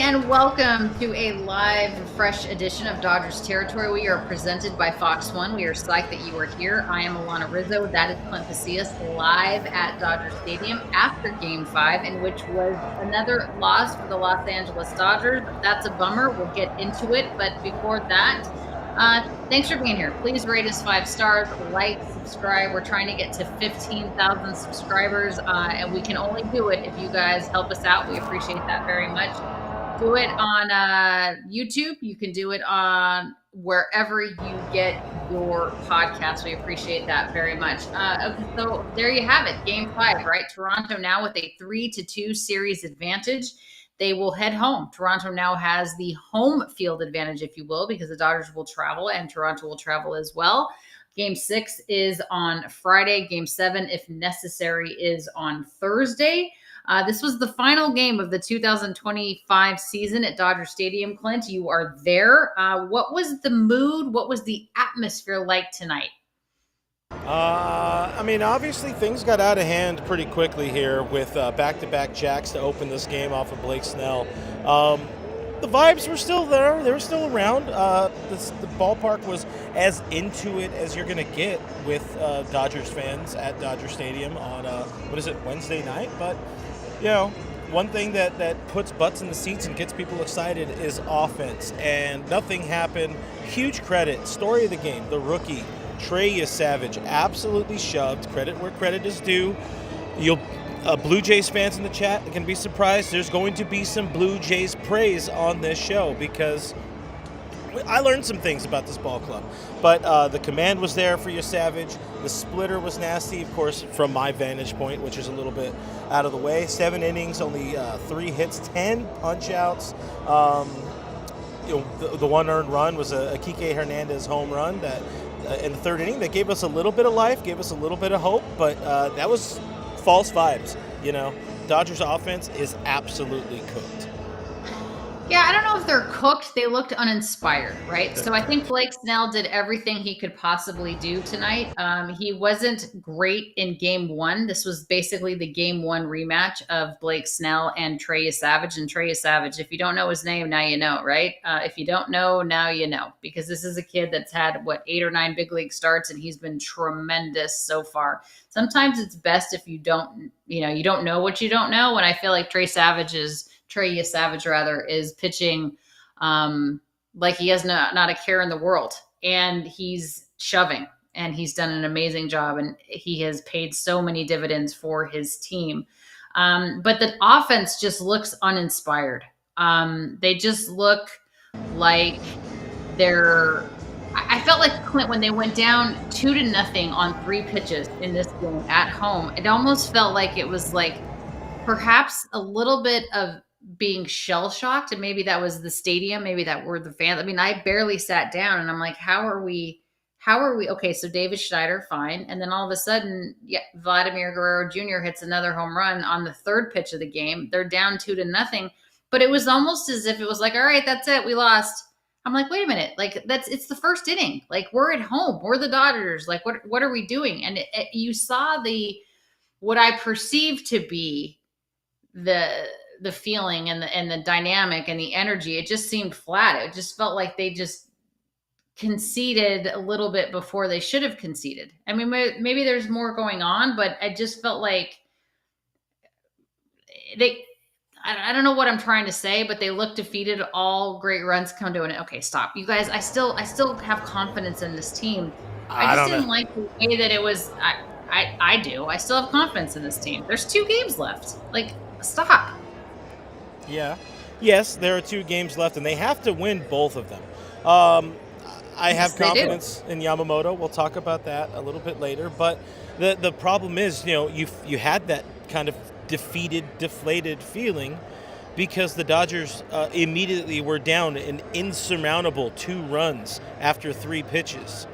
and welcome to a live, fresh edition of Dodgers Territory. We are presented by Fox One. We are psyched that you are here. I am Alanna Rizzo. That is Clint Pasillas, live at Dodger Stadium after Game 5, in which was another loss for the Los Angeles Dodgers. That's a bummer. We'll get into it. But before that, thanks for being here. Please rate us 5 stars, like, subscribe. We're trying to get to 15,000 subscribers, and we can only do it if you guys help us out. We appreciate that very much. Do it on YouTube. You can do it on wherever you get your podcast. We appreciate that very much. Okay, so there you have it. Game 5, right? Toronto now with a 3-2 series advantage. They will head home. Toronto now has the home field advantage, if you will, because the Dodgers will travel and Toronto will travel as well. Game 6 is on Friday. Game 7, if necessary, is on Thursday. This was the final game of the 2025 season at Dodger Stadium. Clint, you are there. What was the mood? What was the atmosphere like tonight? Obviously things got out of hand pretty quickly here with back-to-back jacks to open this game off of Blake Snell. The vibes were still there. They were still around. The ballpark was as into it as you're going to get with Dodgers fans at Dodger Stadium on, Wednesday night? But, one thing that puts butts in the seats and gets people excited is offense. And nothing happened. Huge credit. Story of the game, the rookie, Trey Yesavage, absolutely shoved. Credit where credit is due. Blue Jays fans in the chat can be surprised. There's going to be some Blue Jays praise on this show because I learned some things about this ball club. But the command was there for Yesavage. The splitter was nasty, of course, from my vantage point, which is a little bit out of the way. 7 innings, only 3 hits, 10 punch-outs. The one earned run was a Kike Hernandez home run that in the 3rd inning that gave us a little bit of life, gave us a little bit of hope, but that was false vibes. Dodgers offense is absolutely cooked. Yeah, I don't know if they're cooked. They looked uninspired, right? So I think Blake Snell did everything he could possibly do tonight. He wasn't great in Game 1. This was basically the Game 1 rematch of Blake Snell and Trey Yesavage. And Trey Yesavage, if you don't know his name, now you know, right? If you don't know, now you know. Because this is a kid that's had, 8 or 9 big league starts, and he's been tremendous so far. Sometimes it's best if you don't know what you don't know. And I feel like Trey Yesavage is pitching like he has not a care in the world, and he's shoving, and he's done an amazing job, and he has paid so many dividends for his team. But the offense just looks uninspired. They just look like I felt like Clint, when they went down 2-0 on 3 pitches in this game at home, it almost felt like it was like perhaps a little bit of being shell-shocked, and maybe that was the stadium, maybe that were the fans. I mean, I barely sat down, and I'm like, how are we? Okay, so David Schneider, fine. And then all of a sudden, Vladimir Guerrero Jr. hits another home run on the 3rd pitch of the game. They're down 2-0, but it was almost as if it was like, all right, that's it, we lost. I'm like, wait a minute, like it's the 1st inning. Like, we're at home, we're the Dodgers. Like, what are we doing? And you saw what I perceived to be the feeling and the dynamic and the energy. It just seemed flat. It just felt like they just conceded a little bit before they should have conceded. I mean, maybe there's more going on, but I just felt like I don't know what I'm trying to say, but they looked defeated. All great runs come to an end. Okay, stop. You guys, I still have confidence in this team. I just didn't like the way that it was. I do. I still have confidence in this team. There's 2 games left. Like, stop. Yeah. Yes, there are 2 games left, and they have to win both of them. I have confidence in Yamamoto. We'll talk about that a little bit later. But the problem is, you had that kind of defeated, deflated feeling because the Dodgers immediately were down an insurmountable 2 runs after 3 pitches.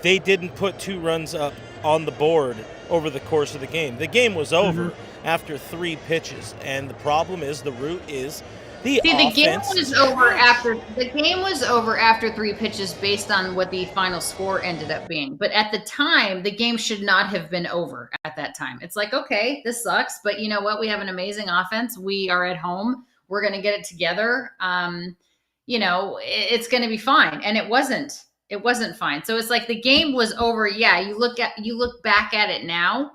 They didn't put 2 runs up on the board over the course of the game. The game was over after 3 pitches, and the problem is the root is the offense. The game was over after 3 pitches based on what the final score ended up being. But at the time, the game should not have been over at that time. It's like, okay, this sucks, but you know what? We have an amazing offense. We are at home. we're going to get it together. It's going to be fine. And it wasn't. It wasn't fine. So it's like the game was over. Yeah, you look back at it now,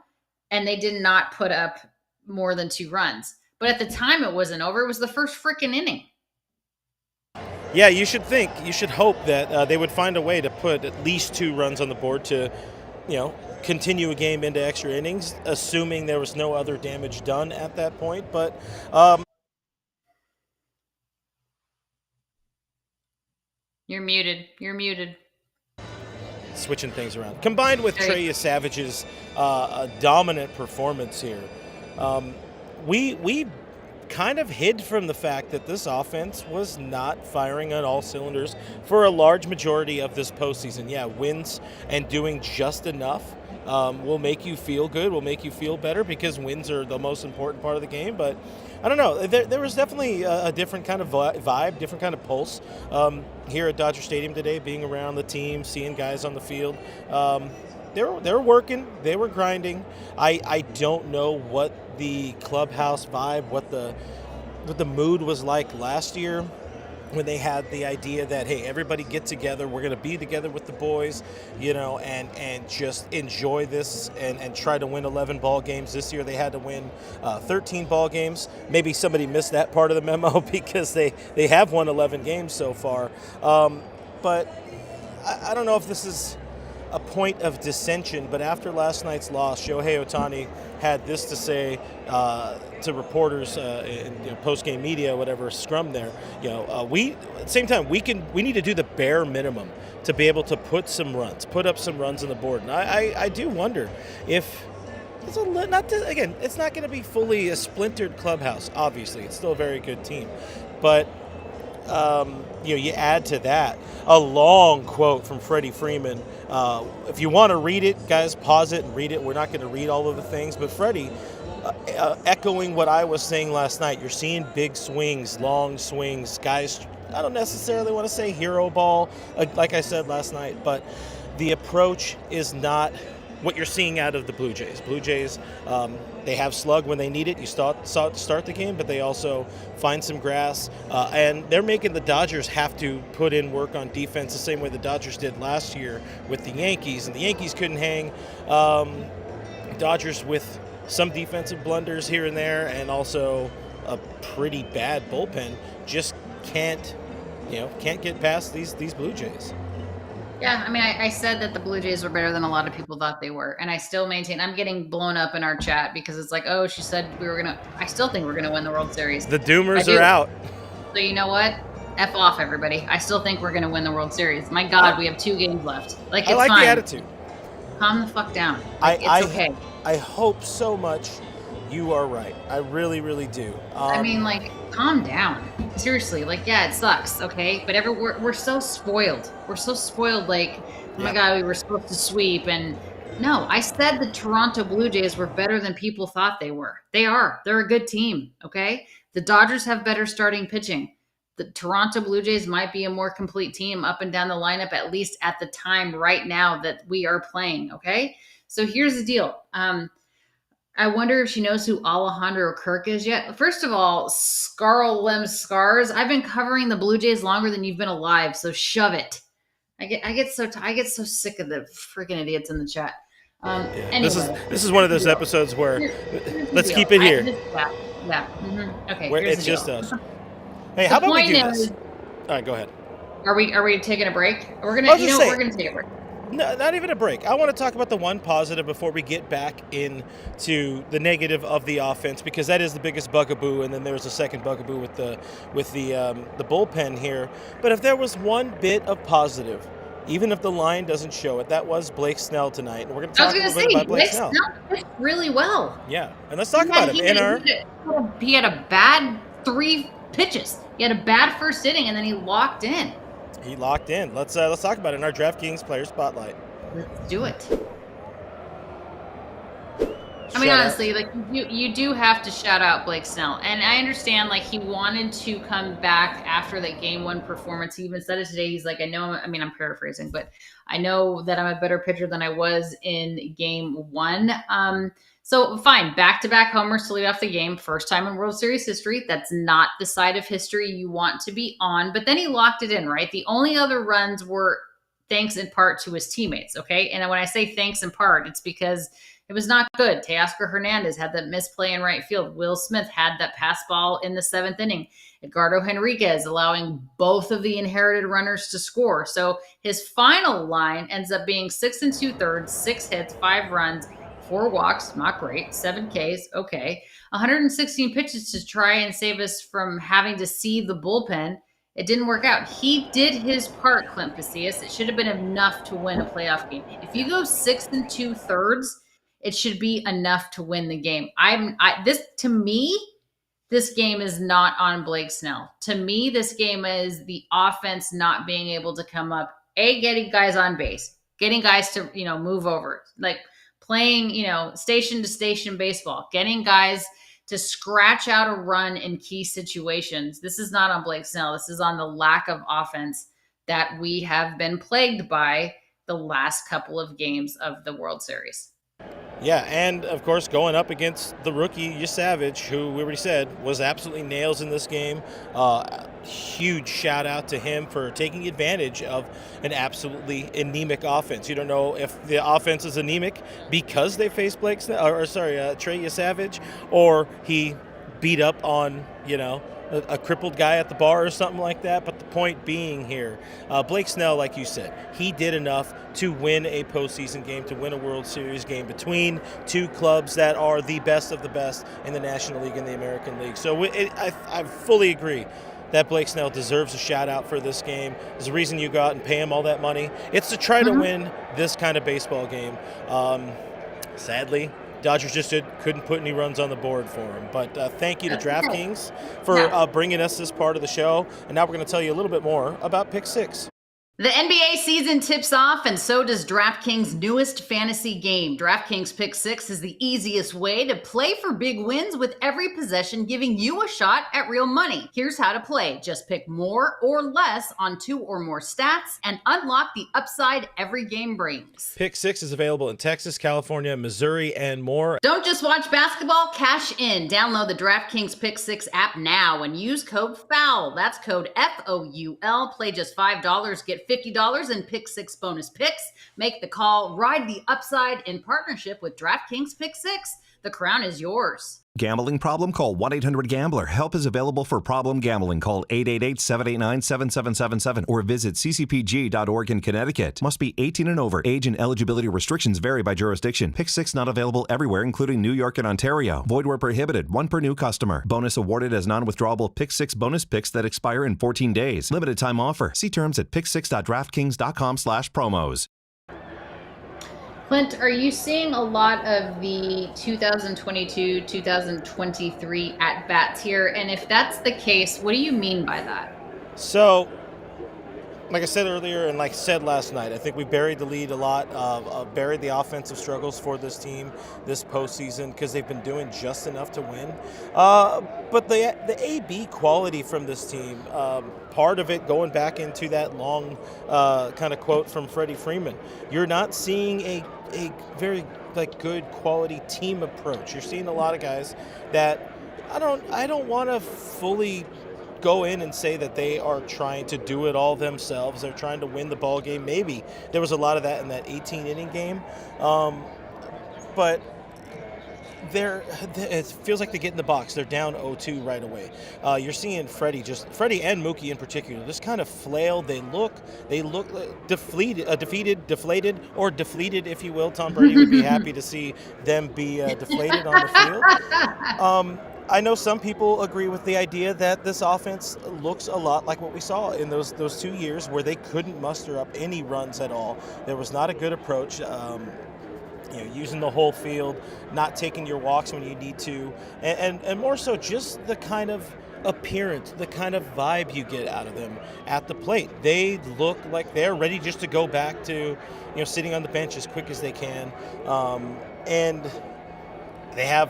and they did not put up more than 2 runs. But at the time, it wasn't over. It was the first freaking inning. Yeah, you should hope that they would find a way to put at least 2 runs on the board to, continue a game into extra innings, assuming there was no other damage done at that point. But You're muted. Switching things around. Combined with Trey Yesavage's dominant performance here, we kind of hid from the fact that this offense was not firing on all cylinders for a large majority of this postseason. Yeah, wins and doing just enough will make you feel good, will make you feel better, because wins are the most important part of the game. But I don't know. There was definitely a different kind of vibe, different kind of pulse here at Dodger Stadium today, being around the team, seeing guys on the field. They were working. They were grinding. I don't know what the clubhouse vibe, what the mood was like last year when they had the idea that, hey, everybody get together, we're going to be together with the boys, and just enjoy this and try to win 11 ball games. This year they had to win 13 ball games. Maybe somebody missed that part of the memo because they have won 11 games so far. But I don't know if this is a point of dissension, but after last night's loss, Shohei Ohtani had this to say to reporters in post-game media, whatever scrum there. We at the same time we need to do the bare minimum to be able to put up some runs on the board. And I do wonder if it's it's not going to be fully a splintered clubhouse. Obviously, it's still a very good team, but you add to that a long quote from Freddie Freeman. If you want to read it, guys, pause it and read it. We're not going to read all of the things, but Freddie, echoing what I was saying last night, you're seeing big swings, long swings, guys. I don't necessarily want to say hero ball, like I said last night, but the approach is not what you're seeing out of the Blue Jays. Blue Jays, they have slug when they need it. You saw it to start the game, but they also find some grass. And they're making the Dodgers have to put in work on defense the same way the Dodgers did last year with the Yankees. And the Yankees couldn't hang. Dodgers with some defensive blunders here and there, and also a pretty bad bullpen, just can't get past these Blue Jays. Yeah, I mean, I said that the Blue Jays were better than a lot of people thought they were, and I still maintain. I'm getting blown up in our chat because it's like, oh, she said we were gonna. I still think we're gonna win the World Series. The Doomers are out. So you know what? F off, everybody. I still think we're gonna win the World Series. My God, we have 2 games left. It's I like fine. the attitude. Calm the fuck down. It's okay. I hope so much you are right. I really, really do. I mean, calm down. Seriously, yeah, it sucks, okay? But we're so spoiled. We're so spoiled, oh my God, we were supposed to sweep. And no, I said the Toronto Blue Jays were better than people thought they were. They are. They're a good team, okay? The Dodgers have better starting pitching. The Toronto Blue Jays might be a more complete team up and down the lineup, at least at the time right now that we are playing, okay? So here's the deal. I wonder if she knows who Alejandro Kirk is yet. First of all, Scarl Lem Scars. I've been covering the Blue Jays longer than you've been alive, so shove it. I get so sick of the freaking idiots in the chat. Anyway, this is one of those episodes where let's keep it here. Yeah. Mm-hmm. Okay. Where it's just us. Hey, how about we do this? All right, go ahead. Are we taking a break? We're gonna take a break. No, not even a break. I want to talk about the one positive before we get back into the negative of the offense, because that is the biggest bugaboo, and then there's a second bugaboo with the bullpen here. But if there was one bit of positive, even if the line doesn't show it, that was Blake Snell tonight, and we're going to talk a little bit about Blake Snell. Pitched really well. Yeah, and let's talk about him. He had a bad 3 pitches. He had a bad first inning, and then he locked in. Let's talk about it in our DraftKings Player Spotlight. Let's do it. I mean, honestly, you do have to shout out Blake Snell, and I understand he wanted to come back after that Game 1 performance. He even said it today. He's like, I'm paraphrasing, but I know that I'm a better pitcher than I was in Game 1. So fine, back-to-back homers to lead off the game, first time in World Series history. That's not the side of history you want to be on. But then he locked it in, right? The only other runs were thanks in part to his teammates. Okay, and when I say thanks in part, it's because it was not good. Teoscar Hernandez had that misplay in right field. Will Smith had that pass ball in the seventh inning. Edgardo Henriquez allowing both of the inherited runners to score. So his final line ends up being 6 2/3, 6 hits, 5 runs, 4 walks, not great, 7 Ks, okay. 116 pitches to try and save us from having to see the bullpen. It didn't work out. He did his part, Clint Pasillas. It should have been enough to win a playoff game. If you go 6 2/3, it should be enough to win the game. This to me, this game is not on Blake Snell. To me, this game is the offense not being able to come up, getting guys on base, getting guys to, move over, like playing, station to station baseball, getting guys to scratch out a run in key situations. This is not on Blake Snell. This is on the lack of offense that we have been plagued by the last couple of games of the World Series. Yeah, and of course going up against the rookie Yesavage, who we already said was absolutely nails in this game. Huge shout out to him for taking advantage of an absolutely anemic offense. You don't know if the offense is anemic because they faced Trey Yesavage, or he beat up on a crippled guy at the bar or something like that. But the point being here, Blake Snell, like you said, he did enough to win a postseason game, to win a World Series game between two clubs that are the best of the best in the National League and the American League. So I fully agree that Blake Snell deserves a shout out for this game. There's a reason you go out and pay him all that money. It's to try to win this kind of baseball game. Sadly, Dodgers just couldn't put any runs on the board for him. But thank you to DraftKings for bringing us this part of the show. And now we're going to tell you a little bit more about Pick 6. The NBA season tips off, and so does DraftKings' newest fantasy game. DraftKings Pick 6 is the easiest way to play for big wins, with every possession giving you a shot at real money. Here's how to play. Just pick more or less on 2 or more stats and unlock the upside every game brings. Pick 6 is available in Texas, California, Missouri, and more. Don't just watch basketball, cash in. Download the DraftKings Pick 6 app now and use code FOUL. That's code FOUL. Play just $5, get $50 in Pick 6 bonus picks. Make the call, ride the upside in partnership with DraftKings Pick 6. The crown is yours. Gambling problem? Call 1-800-GAMBLER. Help is available for problem gambling. Call 888-789-7777 or visit ccpg.org in Connecticut. Must be 18 and over. Age and eligibility restrictions vary by jurisdiction. Pick 6 not available everywhere, including New York and Ontario. Void where prohibited. 1 per new customer. Bonus awarded as non-withdrawable Pick 6 bonus picks that expire in 14 days. Limited time offer. See terms at pick6.draftkings.com/promos. Clint, are you seeing a lot of the 2022-2023 at-bats here? And if that's the case, what do you mean by that? So, like I said earlier and like I said last night, I think we buried the lead a lot, buried the offensive struggles for this team this postseason because they've been doing just enough to win. But the AB quality from this team, part of it going back into that long kind of quote from Freddie Freeman, you're not seeing a very good quality team approach. You're seeing a lot of guys that I don't want to fully go in and say that they are trying to do it all themselves. They're trying to win the ball game. Maybe there was a lot of that in that 18-inning game, but it feels like they get in the box. They're down 0-2 right away. You're seeing Freddie and Mookie in particular, just kind of flailed. They look defeated, deflated, or depleted, if you will. Tom Brady would be happy to see them be deflated on the field. I know some people agree with the idea that this offense looks a lot like what we saw in those 2 years where they couldn't muster up any runs at all. There was not a good approach. Using the whole field, not taking your walks when you need to, and more so just the kind of appearance, the kind of vibe you get out of them at the plate. They look like they're ready just to go back to, sitting on the bench as quick as they can, and they have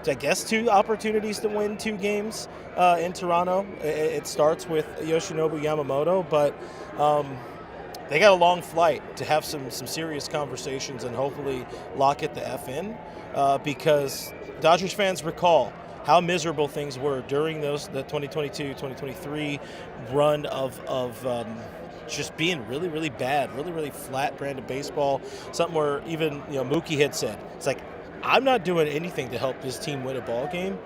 I guess 2 opportunities to win 2 games in Toronto. It starts with Yoshinobu Yamamoto, but they got a long flight to have some serious conversations and hopefully lock it the F in, because Dodgers fans recall how miserable things were during the 2022-2023 run of just being really, really bad, really, really flat brand of baseball. Something where even Mookie had said, it's like, I'm not doing anything to help this team win a ball game.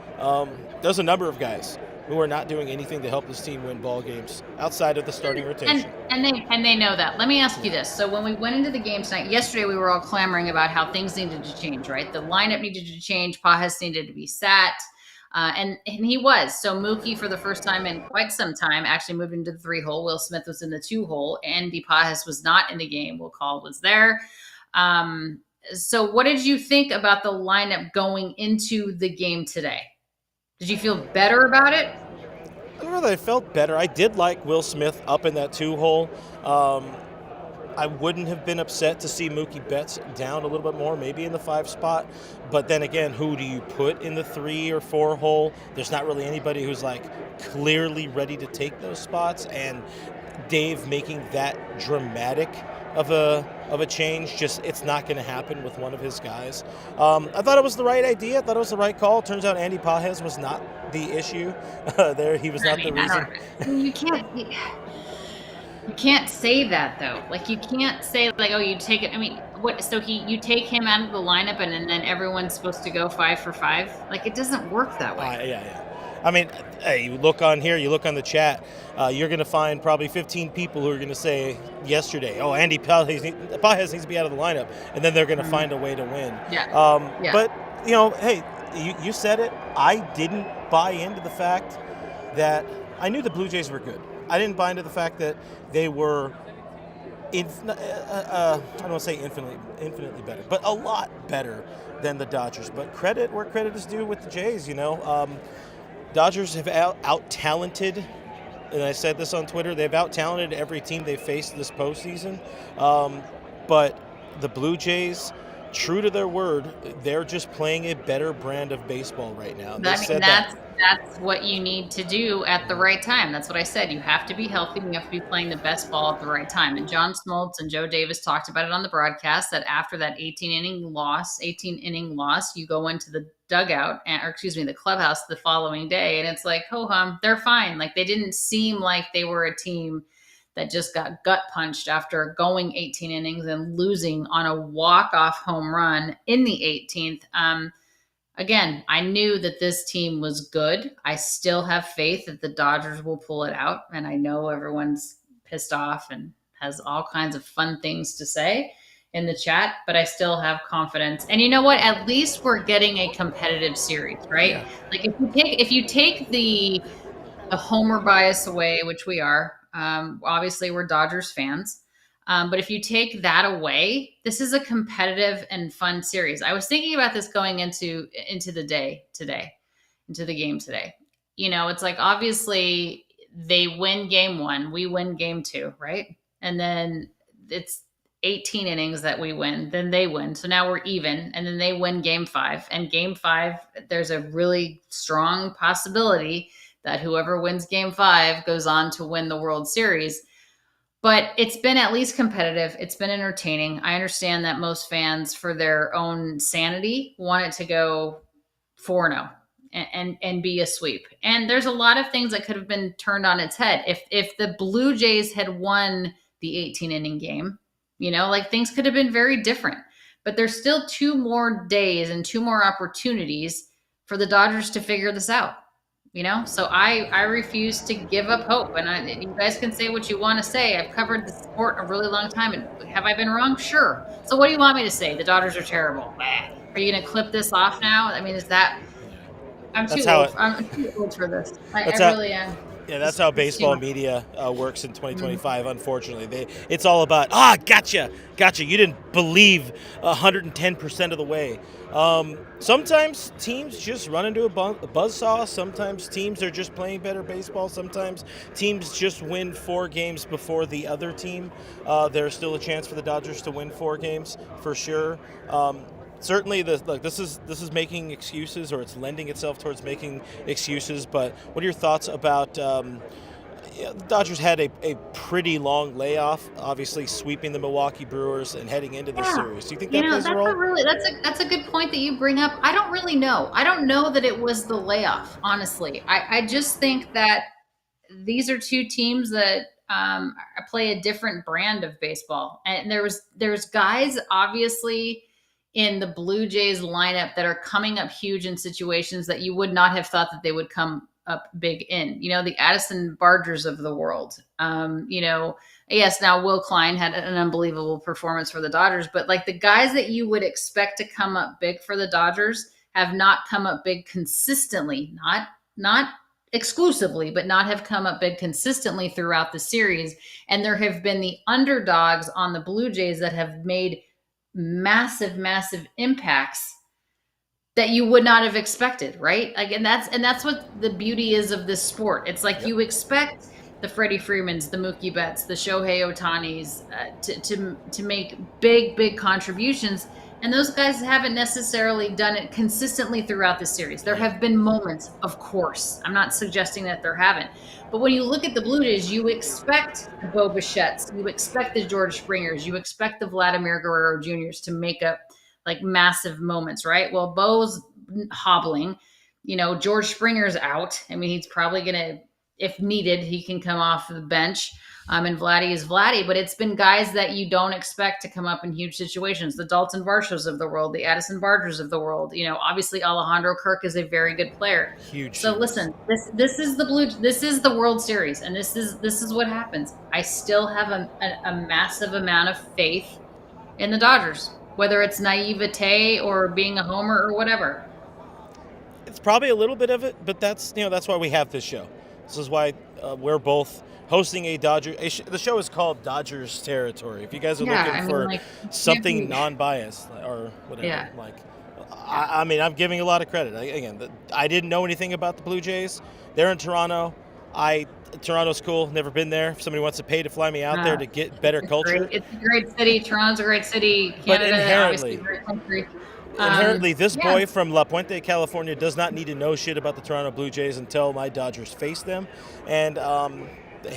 There's a number of guys who are not doing anything to help this team win ball games outside of the starting rotation. And they know that. Let me ask you this. So when we went into the game tonight, yesterday we were all clamoring about how things needed to change, right? The lineup needed to change. Pasillas needed to be sat. And he was. So Mookie, for the first time in quite some time, actually moved into the 3-hole. Will Smith was in the 2-hole. Andy Pasillas was not in the game. Will Call was there. So what did you think about the lineup going into the game today? Did you feel better about it? I don't know that I felt better. I did like Will Smith up in that 2-hole. I wouldn't have been upset to see Mookie Betts down a little bit more, maybe in the 5 spot. But then again, who do you put in the 3 or 4 hole? There's not really anybody who's like clearly ready to take those spots. And Dave making that dramatic of a change, just it's not going to happen with one of his guys. I thought it was the right idea. I thought it was the right call. Turns out Andy Pasillas was not the issue there. He was not the reason. You can't say that though. Like you can't say like, oh, you take it. I mean, what? So you take him out of the lineup and then everyone's supposed to go 5 for 5. Like it doesn't work that way. Yeah. I mean, hey, you look on here, you look on the chat, you're going to find probably 15 people who are going to say yesterday, oh, Andy Pasillas needs to be out of the lineup, and then they're going to find a way to win. Yeah. But, hey, you said it. I didn't buy into the fact that I knew the Blue Jays were good. I didn't buy into the fact that they were, I don't want to say infinitely better, but a lot better than the Dodgers. But credit where credit is due with the Jays, Dodgers have out-talented, and I said this on Twitter, they've out-talented every team they've faced this postseason. But the Blue Jays, true to their word, they're just playing a better brand of baseball right now. That's what you need to do at the right time. That's what I said. You have to be healthy. You have to be playing the best ball at the right time. And John Smoltz and Joe Davis talked about it on the broadcast that after that 18-inning loss, you go into the dugout, the clubhouse the following day, and it's like, ho-hum, they're fine. Like they didn't seem like they were a team that just got gut punched after going 18 innings and losing on a walk-off home run in the 18th. Again, I knew that this team was good. I still have faith that the Dodgers will pull it out. And I know everyone's pissed off and has all kinds of fun things to say in the chat, but I still have confidence. And you know what? At least we're getting a competitive series, right? Yeah. Like if you take the homer bias away, which we are, obviously we're Dodgers fans. But if you take that away, this is a competitive and fun series. I was thinking about this going into the game today. It's like, obviously they win game 1, we win game 2, right? And then it's 18 innings that we win, then they win. So now we're even, and then they win game 5. And game 5, there's a really strong possibility that whoever wins game 5 goes on to win the World Series. But it's been at least competitive. It's been entertaining. I understand that most fans, for their own sanity, want it to go 4-0 and be a sweep. And there's a lot of things that could have been turned on its head. If the Blue Jays had won the 18-inning game, things could have been very different. But there's still 2 more days and 2 more opportunities for the Dodgers to figure this out. So I refuse to give up hope. And you guys can say what you want to say. I've covered the sport a really long time. And have I been wrong? Sure. So what do you want me to say? The Dodgers are terrible. Are you going to clip this off now? I mean, is that – I'm too old for this. I really am. Yeah, that's how baseball media works in 2025, unfortunately. It's all about, gotcha. You didn't believe 110% of the way. Sometimes teams just run into a buzzsaw. Sometimes teams are just playing better baseball. Sometimes teams just win 4 games before the other team. There's still a chance for the Dodgers to win 4 games, for sure. Certainly, this is making excuses, or it's lending itself towards making excuses. But what are your thoughts about Yeah, the Dodgers had a pretty long layoff, obviously sweeping the Milwaukee Brewers and heading into this Yeah. series. Do you think that plays a That's a role? really that's a good point that you bring up. I don't really know. I don't know that it was the layoff, honestly. I just think that these are two teams that play a different brand of baseball. And there's guys obviously in the Blue Jays lineup that are coming up huge in situations that you would not have thought that they would come up big in. The Addison Bargers of the world. Yes, now Will Klein had an unbelievable performance for the Dodgers, but like the guys that you would expect to come up big for the Dodgers have not come up big consistently, not exclusively, but not have come up big consistently throughout the series. And there have been the underdogs on the Blue Jays that have made massive, massive impacts that you would not have expected, right? Like, and that's what the beauty is of this sport. It's like you expect the Freddie Freemans, the Mookie Betts, the Shohei Otanis to make big contributions, and those guys haven't necessarily done it consistently throughout the series. There have been moments, of course. I'm not suggesting that there haven't, but when you look at the Blue Jays, you expect the Bo Bichette's, you expect the George Springers, you expect the Vladimir Guerrero Juniors to make up like massive moments, right? Well, Bo's hobbling, George Springer's out. I mean, he's probably going to, if needed, he can come off the bench. And Vladdy is Vladdy, but it's been guys that you don't expect to come up in huge situations. The Dalton Varshos of the world, the Addison Bargers of the world. Obviously Alejandro Kirk is a very good player. Huge. So listen, this is the World Series, and this is what happens. I still have a massive amount of faith in the Dodgers, whether it's naivete or being a homer or whatever. It's probably a little bit of it, but that's why we have this show. This is why we're both hosting a the show is called Dodgers Territory. If you guys are looking for something non-biased or whatever, I'm giving a lot of credit. I didn't know anything about the Blue Jays. They're in Toronto. Toronto's cool. Never been there. If somebody wants to pay to fly me out there to get better culture. It's a great city. Toronto's a great city. Canada, obviously a great country. Inherently, this boy from La Puente, California, does not need to know shit about the Toronto Blue Jays until my Dodgers face them. And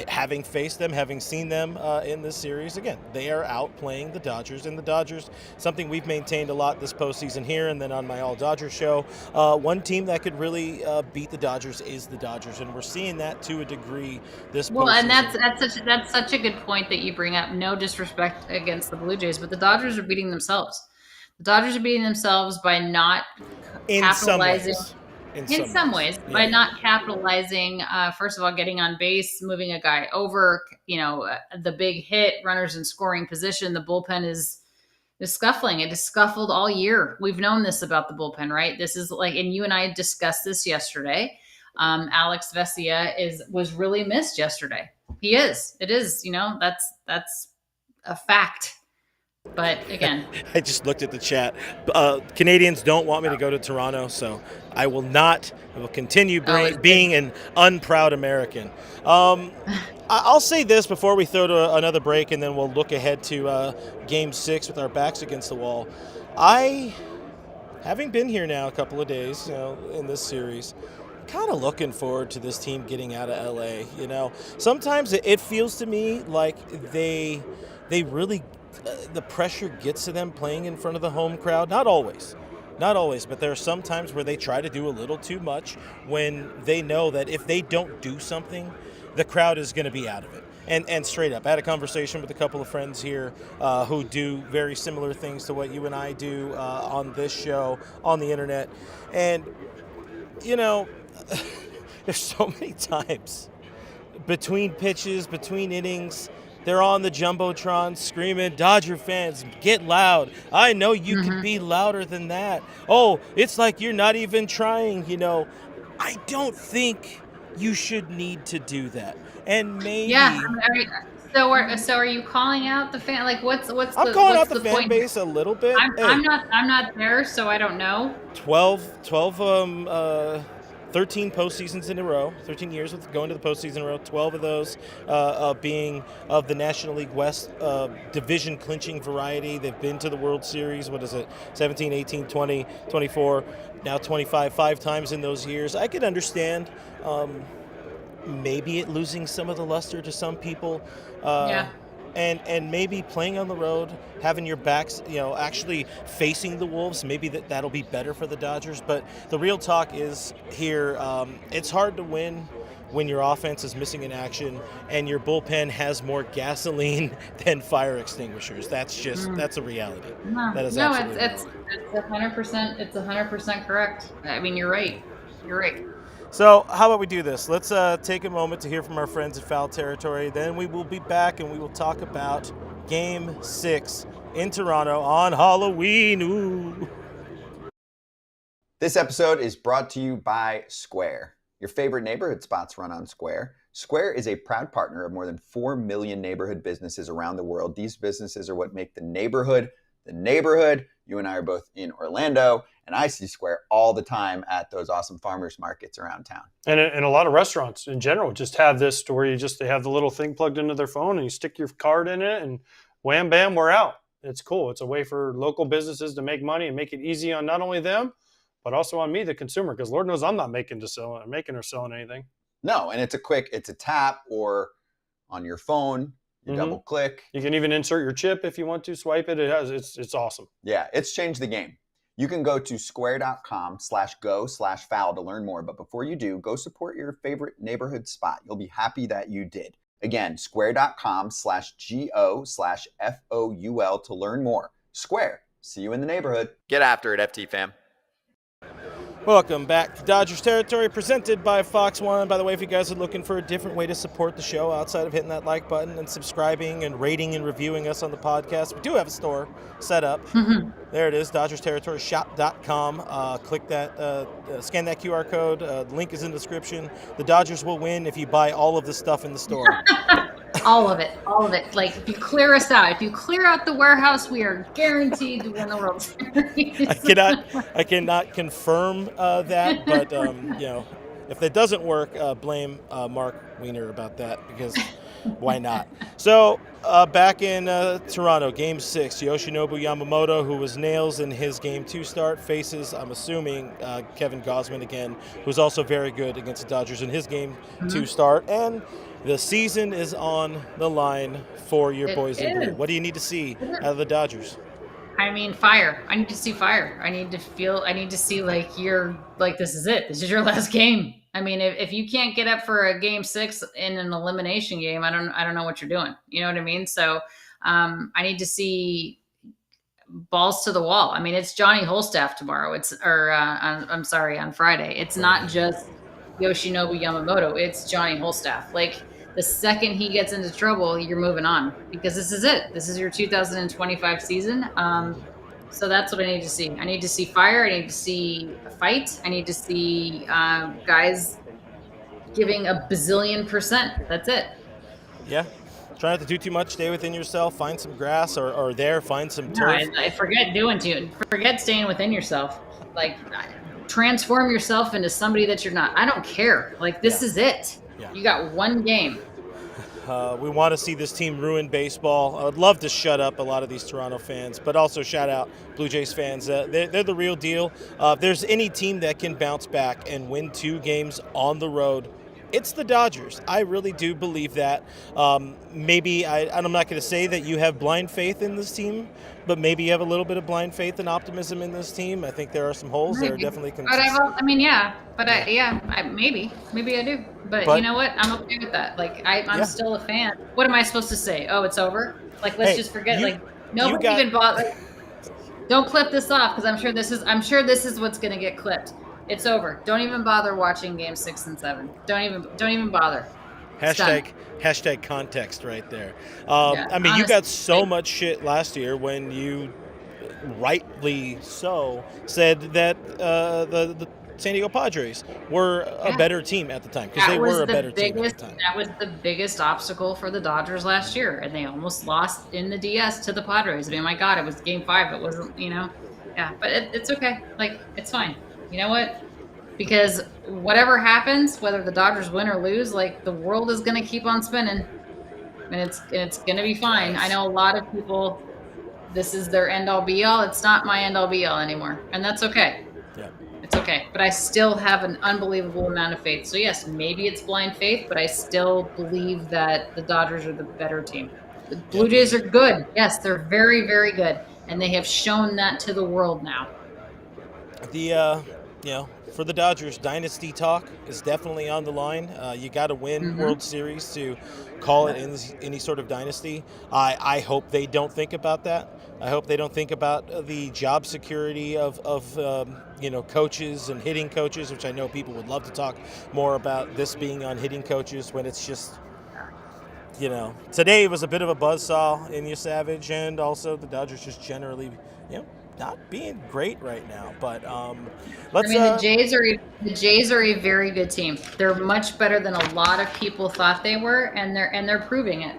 having faced them, having seen them in this series, again, they are out playing the Dodgers. And the Dodgers, something we've maintained a lot this postseason here and then on my All Dodgers show, one team that could really beat the Dodgers is the Dodgers. And we're seeing that to a degree this postseason. Well, and that's such a good point that you bring up. No disrespect against the Blue Jays, but the Dodgers are beating themselves. The Dodgers are beating themselves by not capitalizing. In some ways, by not capitalizing, first of all, getting on base, moving a guy over, the big hit, runners in scoring position. The bullpen is scuffling. It has scuffled all year. We've known this about the bullpen, right? This is like, and you and I discussed this yesterday. Alex Vesia was really missed yesterday. He is. It is. That's a fact. But again, I just looked at the chat. Canadians don't want me to go to Toronto, so I will not. I will continue being an unproud American. I'll say this before we throw to another break, and then we'll look ahead to Game 6 with our backs against the wall. Having been here now a couple of days, in this series, kind of looking forward to this team getting out of LA. Sometimes it feels to me like they really. The pressure gets to them playing in front of the home crowd. Not always, but there are some times where they try to do a little too much when they know that if they don't do something, the crowd is going to be out of it. And straight up, I had a conversation with a couple of friends here who do very similar things to what you and I do on this show, on the internet. And, there's so many times between pitches, between innings, they're on the Jumbotron screaming, Dodger fans, get loud. I know you can be louder than that. Oh, it's like you're not even trying, I don't think you should need to do that. And maybe... Yeah. So are you calling out the fan? Like, what's I'm calling out the fan base a little bit. I'm not there, so I don't know. 13 postseasons in a row, 13 years with going to the postseason in a row, 12 of those being of the National League West division clinching variety. They've been to the World Series, 17, 18, 20, 24, now 25, 5 times in those years. I could understand maybe it losing some of the luster to some people. Yeah. And maybe playing on the road, having your backs, actually facing the Wolves, maybe that'll be better for the Dodgers. But the real talk is here, it's hard to win when your offense is missing in action and your bullpen has more gasoline than fire extinguishers. That's a reality. That is absolutely it's 100%. It's 100% correct. I mean, you're right. You're right. So how about we do this? Let's take a moment to hear from our friends at Foul Territory. Then we will be back and we will talk about Game 6 in Toronto on Halloween. Ooh. This episode is brought to you by Square. Your favorite neighborhood spots run on Square. Square is a proud partner of more than 4 million neighborhood businesses around the world. These businesses are what make the neighborhood the neighborhood. You and I are both in Orlando, and I see Square all the time at those awesome farmers markets around town. And a lot of restaurants in general just have this to where they have the little thing plugged into their phone and you stick your card in it and wham, bam, we're out. It's cool. It's a way for local businesses to make money and make it easy on not only them, but also on me, the consumer, because Lord knows I'm not making or selling anything. No, and it's a tap or on your phone. You double click. You can even insert your chip if you want to swipe it. It's awesome. Yeah, it's changed the game. You can go to square.com/go/foul to learn more. But before you do, go support your favorite neighborhood spot. You'll be happy that you did. Again, square.com/go/FOUL to learn more. Square. See you in the neighborhood. Get after it, FT fam. Welcome back to Dodgers Territory, presented by Fox One. By the way, if you guys are looking for a different way to support the show outside of hitting that like button and subscribing and rating and reviewing us on the podcast, we do have a store set up. There it is, DodgersTerritoryShop.com. Click that, scan that QR code. The link is in the description. The Dodgers will win if you buy all of the stuff in the store. All of it. Like, if you clear us out, if you clear out the warehouse, we are guaranteed to win the World Series. I cannot confirm that, but if that doesn't work, blame Mark Wiener about that, because why not? So back in Toronto, Game 6, Yoshinobu Yamamoto, who was nails in his Game 2 start, faces, I'm assuming, Kevin Gausman again, who's also very good against the Dodgers in his Game 2 start. And the season is on the line for your boys in blue. What do you need to see out of the Dodgers? I mean, fire. I need to see fire. I need to see like this is it. This is your last game. I mean, if you can't get up for a Game 6 in an elimination game, I don't know what you're doing. You know what I mean? So I need to see balls to the wall. I mean, it's Johnny Holstaff tomorrow. On Friday. It's not just Yoshinobu Yamamoto. It's Johnny Holstaff. Like, the second he gets into trouble, you're moving on, because this is it. This is your 2025 season. So that's what I need to see. I need to see fire. I need to see a fight. I need to see guys giving a bazillion %. That's it. Yeah. Try not to do too much. Stay within yourself. Find some grass or find some turf. I forget Forget staying within yourself. Like, transform yourself into somebody that you're not. I don't care. Like, this is it. Yeah. You got one game. We want to see this team ruin baseball. I would love to shut up a lot of these Toronto fans, but also shout out Blue Jays fans. They're the real deal. If there's any team that can bounce back and win 2 games on the road, it's the Dodgers. I really do believe that. Maybe I'm not going to say that you have blind faith in this team, but maybe you have a little bit of blind faith and optimism in this team. I think there are some holes. There are definitely maybe I do. But you know what? I'm okay with that. Like, I'm still a fan. What am I supposed to say? Oh, it's over? Like, let's just forget. Nobody even bother. Don't clip this off, because I'm sure this is what's going to get clipped. It's over. Don't even bother watching Game 6 and 7. Don't even bother. Hashtag context right there. Honestly, you got so much shit last year when you, rightly so, said that the San Diego Padres were a better team at the time, because they were a better team at the time. That was the biggest obstacle for the Dodgers last year, and they almost lost in the DS to the Padres. I mean, my God, it was Game 5. It wasn't, but it's okay. Like, it's fine. You know what? Because whatever happens, whether the Dodgers win or lose, like, the world is going to keep on spinning, and it's going to be fine. I know a lot of people, this is their end all be all. It's not my end all be all anymore, and that's okay. Yeah. It's okay. But I still have an unbelievable amount of faith. So yes, maybe it's blind faith, but I still believe that the Dodgers are the better team. The Blue Jays are good. Yes, they're very, very good. And they have shown that to the world now. For the Dodgers, dynasty talk is definitely on the line. You got to win World Series to call it any sort of dynasty. I hope they don't think about that. I hope they don't think about the job security of coaches and hitting coaches, which I know people would love to talk more about this being on hitting coaches when it's just, today was a bit of a buzzsaw in Yesavage, and also the Dodgers just generally, not being great right now. But the Jays are a very good team. They're much better than a lot of people thought they were, and they're proving it.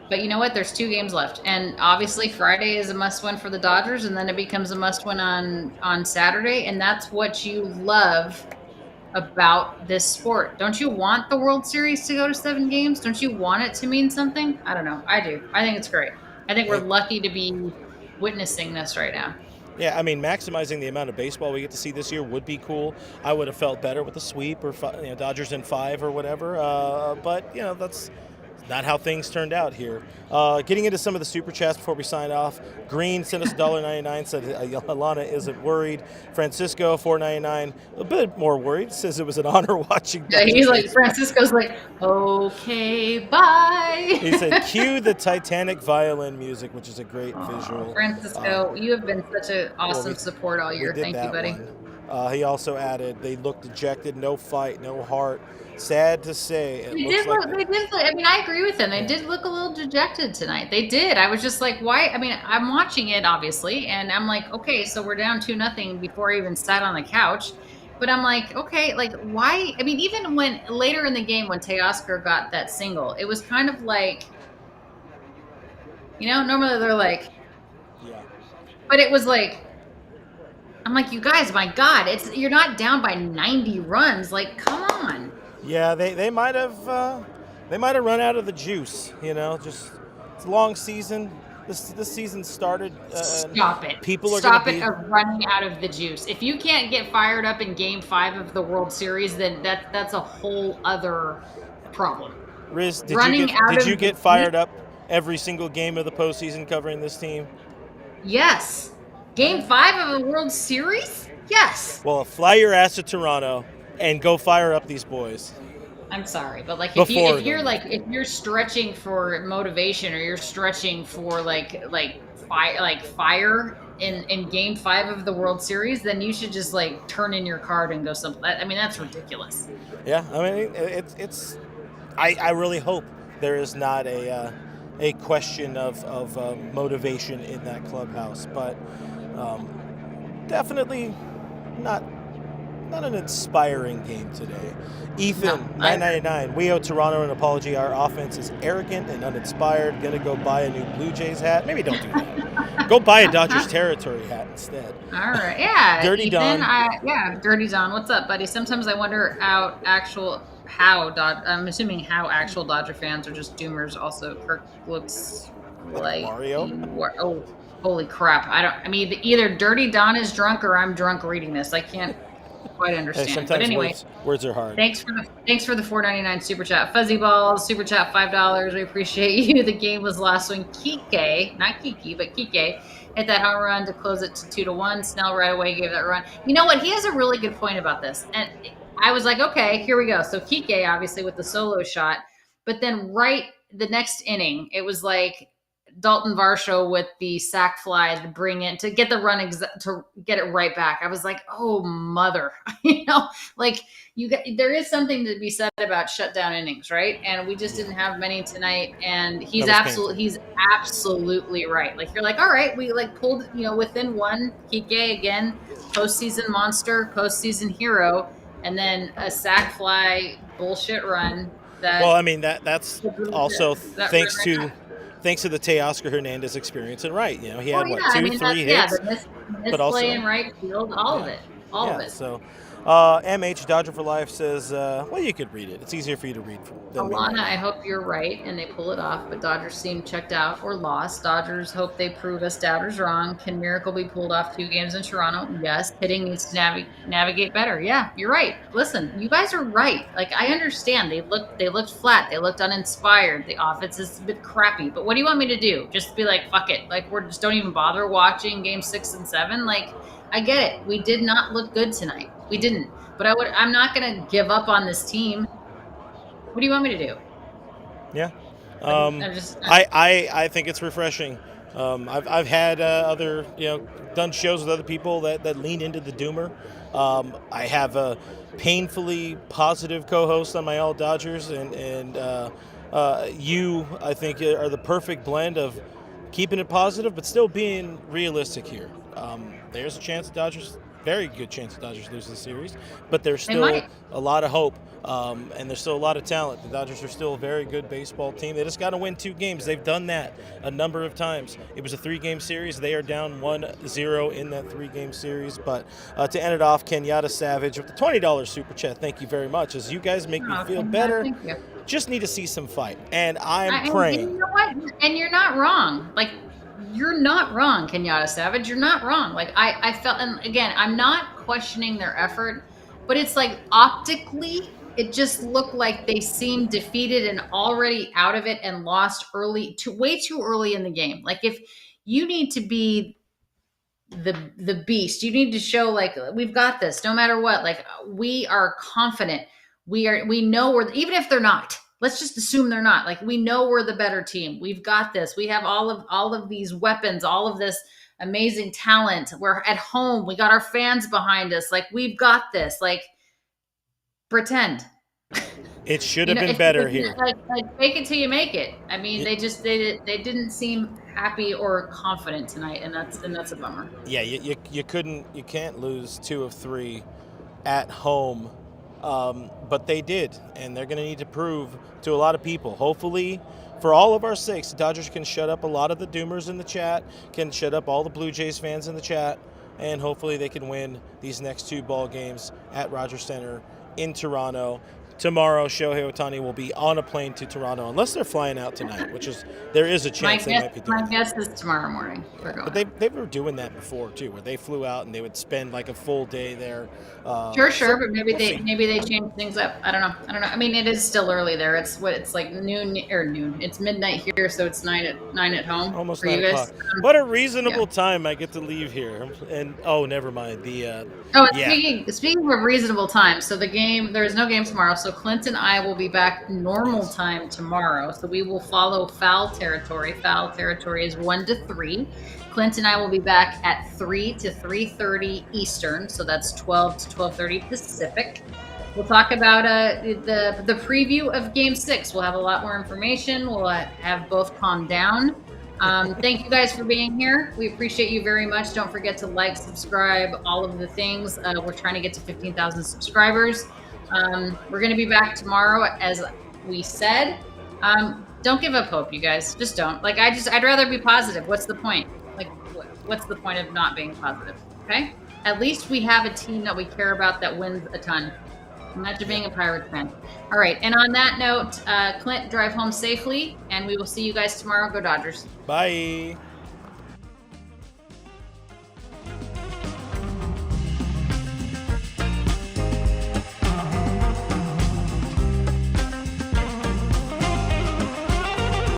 But you know what? There's 2 games left, and obviously Friday is a must-win for the Dodgers, and then it becomes a must-win on Saturday, and that's what you love about this sport. Don't you want the World Series to go to 7 games? Don't you want it to mean something? I don't know. I do. I think it's great. I think we're lucky to be witnessing this right now. Yeah, I mean, maximizing the amount of baseball we get to see this year would be cool. I would have felt better with a sweep or Dodgers in 5 or whatever. But that's not how things turned out here. Getting into some of the super chats before we sign off. Green sent us $1.99, said Alanna isn't worried. Francisco, $4.99, a bit more worried, says it was an honor watching. Yeah, he's like, Francisco's like, okay, bye. He said, cue the Titanic violin music, which is a great visual. Francisco, you have been such an awesome support all year. Thank you, buddy. He also added, they looked dejected, no fight, no heart. Sad to say. They did look. I mean, I agree with them. They did look a little dejected tonight. They did. I was just like, why? I mean, I'm watching it obviously, and I'm like, okay, so we're down 2-0 before I even sat on the couch. But I'm like, okay, like why? I mean, even when later in the game when Teoscar got that single, it was kind of like, normally they're like, but it was like, I'm like, you guys, my God, you're not down by 90 runs. Like, come on. Yeah, they might have run out of the juice. Just it's a long season. This season started. Stop it! People are Stop it of running out of the juice. If you can't get fired up in Game 5 of the World Series, then that's a whole other problem. Riz, did you get fired up every single game of the postseason covering this team? Yes. Game 5 of the World Series? Yes. Well, fly your ass to Toronto and go fire up these boys. I'm sorry, but like if you're stretching for motivation or you're stretching for like fire in Game 5 of the World Series, then you should just like turn in your card and go something. I mean, that's ridiculous. Yeah, I mean it's. I really hope there is not a question of motivation in that clubhouse, but definitely not an inspiring game today. Ethan, $9.99. We owe Toronto an apology. Our offense is arrogant and uninspired. Gonna go buy a new Blue Jays hat. Maybe don't do that. Go buy a Dodgers territory hat instead. All right. Yeah. Dirty Ethan, Don. Dirty Don. What's up, buddy? Sometimes I wonder I'm assuming how actual Dodger fans are just doomers. Also, Kirk looks like Mario. Oh, holy crap! I mean, either Dirty Don is drunk or I'm drunk reading this. I can't quite understand. Sometimes but anyway, words are hard. Thanks for the $4.99 super chat. Fuzzy Balls super chat $5. We appreciate you. The game was lost when Kike, not Kiki, but Kike hit that home run to close it to 2-1. Snell right away gave that run. You know what? He has a really good point about this, and I was like, okay, here we go. So Kike obviously with the solo shot, but then right the next inning, it was like Dalton Varsho with the sac fly to bring it to get the run to get it right back. I was like, oh mother, there is something to be said about shutdown innings, right? And we just didn't have many tonight. And he's absolutely right. Like you're like, all right, we like pulled within one. Kike again, postseason monster, postseason hero, and then a sac fly bullshit run. That's also thanks to the Teoscar Hernandez experience and right. He had 2-3 hits. The misplay in right field, all of it. So MH Dodger for Life says, well, you could read it. It's easier for you to read than me. Alanna, Right I now. hope you're right and they pull it off, but Dodgers seem checked out or lost. Dodgers hope they prove us doubters wrong. Can Miracle be pulled off 2 games in Toronto? Yes. Hitting needs to navigate better. Yeah, you're right. Listen, you guys are right. Like, I understand. They looked flat. They looked uninspired. The offense is a bit crappy. But what do you want me to do? Just be like, fuck it. Like, we're just don't even bother watching game 6 and 7. Like, I get it. We did not look good tonight. We didn't. But I'm not gonna give up on this team. What do you want me to do? Yeah. I think it's refreshing. I've had other, done shows with other people that lean into the doomer. I have a painfully positive co-host on my All Dodgers, and you, I think, are the perfect blend of keeping it positive but still being realistic here. There's a chance the Dodgers, very good chance the Dodgers lose this series, but there's still a lot of hope. And there's still a lot of talent. The Dodgers are still a very good baseball team. They just got to win 2 games. They've done that a number of times. It was a 3-game series. They are down 1-0 in that 3-game series. But to end it off, Trey Yesavage with the $20 super chat. Thank you very much. As you guys make me feel better. Thank you. Just need to see some fight. And I'm praying. And you know what? And you're not wrong. Like, you're not wrong, Trey Yesavage. You're not wrong. Like, I felt, and again, I'm not questioning their effort, but it's like optically, it just looked like they seemed defeated and already out of it and lost way too early in the game. Like, if you need to be the beast, you need to show like, we've got this no matter what. Like, we are confident. We know even if they're not, let's just assume they're not. Like, we know we're the better team. We've got this. We have all of these weapons, all of this amazing talent. We're at home. We got our fans behind us. Like, we've got this. Like, pretend. It should have been better here. Like, fake it till you make it. I mean, they didn't seem happy or confident tonight, and that's a bummer. Yeah, you can't lose 2 of 3 at home, but they did, and they're going to need to prove to a lot of people. Hopefully, for all of our sakes, the Dodgers can shut up a lot of the doomers in the chat, can shut up all the Blue Jays fans in the chat, and hopefully they can win these next 2 ball games at Rogers Center in Toronto. Tomorrow, Shohei Ohtani will be on a plane to Toronto, unless they're flying out tonight, there is a chance they might be doing that. My guess is tomorrow morning. But they were doing that before too, where they flew out and they would spend like a full day there. Sure, but maybe they changed things up. I don't know. I mean, it is still early there. It's like noon. It's midnight here, so it's 9 at home. Almost for 9 you guys. o'clock. What a reasonable time I get to leave here. And never mind. Speaking of reasonable time, so there is no game tomorrow. So Clint and I will be back normal time tomorrow. So we will follow foul territory. Foul territory is 1 to 3. Clint and I will be back at 3 to 3:30 Eastern. So that's 12 to 12:30 Pacific. We'll talk about the preview of Game 6. We'll have a lot more information. We'll have both calmed down. Thank you guys for being here. We appreciate you very much. Don't forget to like, subscribe, all of the things. We're trying to get to 15,000 subscribers. We're going to be back tomorrow, as we said. Don't give up hope, you guys. Just don't. Like, I'd rather be positive. What's the point? Like, what's the point of not being positive? Okay? At least we have a team that we care about that wins a ton. Imagine being a Pirates fan. All right. And on that note, Clint, drive home safely, and we will see you guys tomorrow. Go Dodgers. Bye.